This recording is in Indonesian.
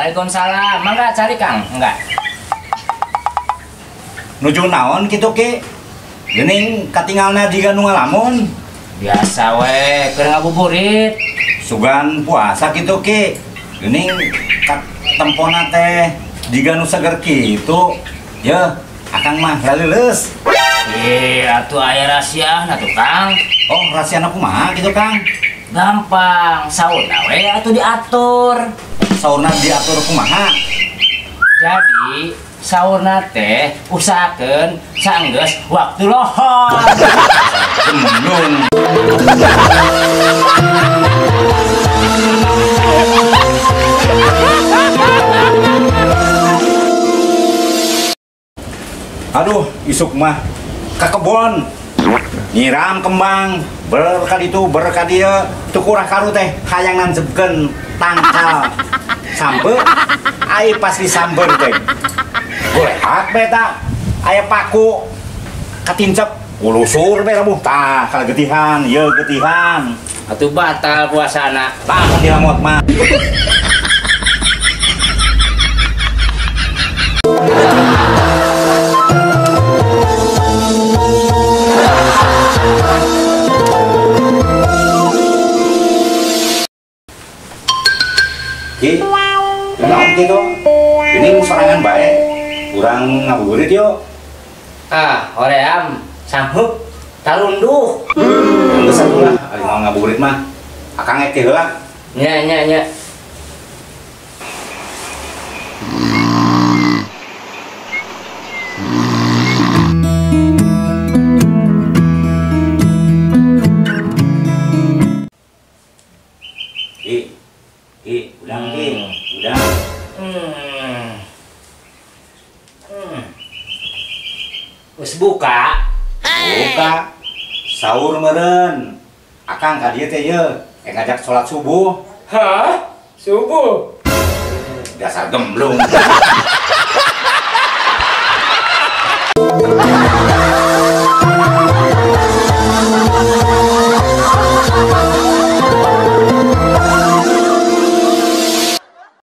Waalaikumsalam. Mangga cari Kang, enggak. Nuju naon kitu Ki? Geuning katinggalna jiga nu ngalamun. Biasa we, keur ngabuburit. Sugan puasa kitu Ki. Geuning tempona teh jiga nu seger kitu. Yeuh, akang mah leuleus. Atuh aya rahasiana tuh Kang. Oh, rahasiana kumaha kitu Kang? Gampang, saurna we atuh diatur. Saurna diatur kumaha? Jadi saurna teh usahakeun saenggeus waktu lohor. Gendung. Aduh, isuk mah ka kebon nyiram kembang berkali itu berkali dia tukurah karu teh hayang nansepkeun tangkal sampe ai pas disamber teh golehat beta aya paku katincep ulusur beta buh tah kala getihan ieu getihan Atuh batal puasana. tah dilamot mah. Ki, naon gitu? Ini sorangan bae. Urang ngabuburit yuk. Hoream sanggup talunduh. Geus atuh lah, ari mau ngabuburit mah. Akang engke heula. Nya. Udang Ki, udang. Wes buka. Buka. Sahur meureun. Akang ka dieu teh yeuh, ngajak salat subuh. Hah? Subuh. Dasar gemblung.